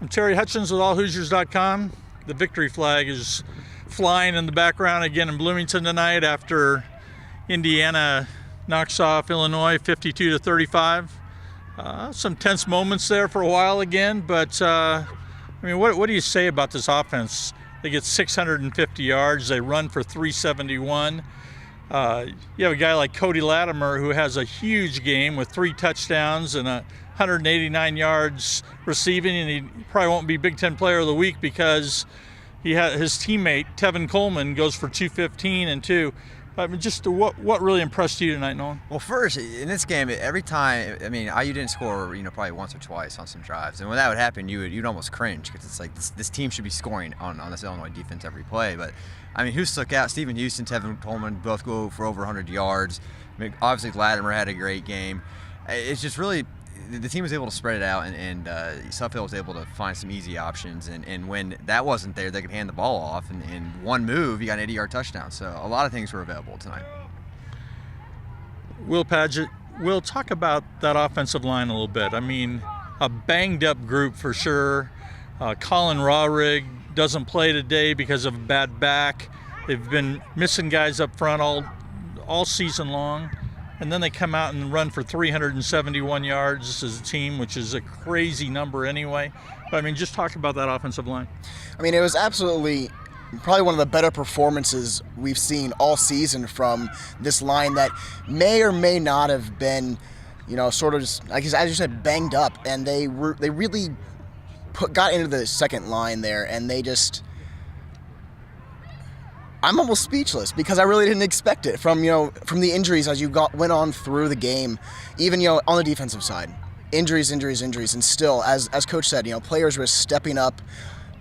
I'm Terry Hutchins with allhoosiers.com. The victory flag is flying in the background again in Bloomington tonight after Indiana knocks off Illinois 52-35. Some tense moments there for a while again, but what do you say about this offense? They get 650 yards, they run for 371. You have a guy like Cody Latimer who has a huge game with 3 touchdowns and 189 yards receiving, and he probably won't be Big Ten Player of the Week because his teammate Tevin Coleman goes for 215 and 2. Just what really impressed you tonight, Nolan? Well, first, in this game, every time, IU didn't score, probably once or twice on some drives. And when that would happen, you'd almost cringe because it's like this team should be scoring on this Illinois defense every play. But, who stuck out? Stephen Houston, Tevin Coleman both go for over 100 yards. Obviously, Latimer had a great game. It's just really, the team was able to spread it out, and Suffield was able to find some easy options. And when that wasn't there, they could hand the ball off. And in one move, you got an 80-yard touchdown. So a lot of things were available tonight. Will Padgett, we'll talk about that offensive line a little bit. A banged-up group for sure. Colin Rawrig doesn't play today because of a bad back. They've been missing guys up front all season long. And then they come out and run for 371 yards as a team, which is a crazy number anyway. But just talk about that offensive line. It was absolutely probably one of the better performances we've seen all season from this line that may or may not have been, sort of just, like as you said, banged up. And they really got into the second line there, and they just. I'm almost speechless because I really didn't expect it from the injuries as you went on through the game, even on the defensive side, injuries, and still, as Coach said, players were stepping up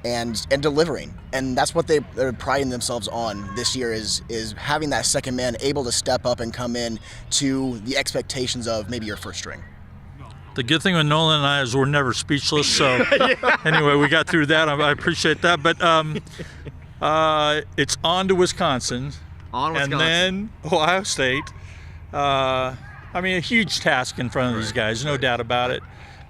and delivering, and that's what they're priding themselves on this year is having that second man able to step up and come in to the expectations of maybe your first string. The good thing with Nolan and I is we're never speechless, so anyway, we got through that. I appreciate that, but. It's on to Wisconsin. And then Ohio State. A huge task in front of these guys, no doubt about it.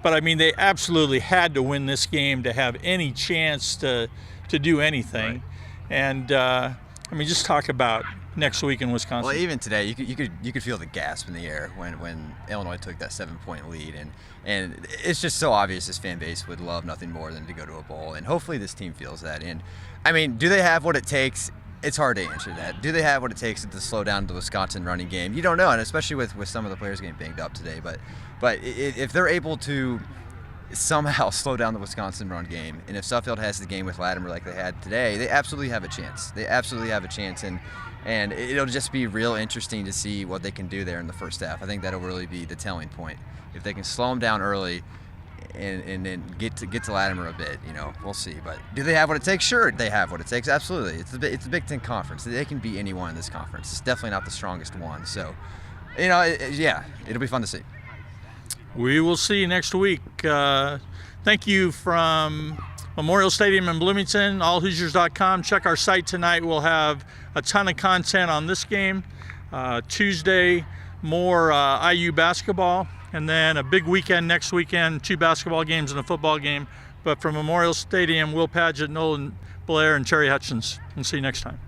But, they absolutely had to win this game to have any chance to do anything. Right. And, just talk about next week in Wisconsin. Well, even today, you could feel the gasp in the air when Illinois took that 7-point lead. And it's just so obvious this fan base would love nothing more than to go to a bowl. And hopefully this team feels that. And, do they have what it takes? It's hard to answer that. Do they have what it takes to slow down the Wisconsin running game? You don't know, and especially with some of the players getting banged up today. But if they're able to somehow slow down the Wisconsin run game, and if Suffield has the game with Latimer like they had today, they absolutely have a chance. They absolutely have a chance, and it'll just be real interesting to see what they can do there in the first half. I think that'll really be the telling point. If they can slow them down early and then get to Latimer a bit, we'll see. But do they have what it takes? Sure, they have what it takes. Absolutely. It's the Big Ten Conference. They can beat anyone in this conference. It's definitely not the strongest one. So, it'll be fun to see. We will see next week. Thank you from Memorial Stadium in Bloomington, allhoosiers.com. Check our site tonight. We'll have a ton of content on this game. Tuesday, more IU basketball. And then a big weekend next weekend, 2 basketball games and a football game. But from Memorial Stadium, Will Padgett, Nolan Blair, and Terry Hutchins. And see you next time.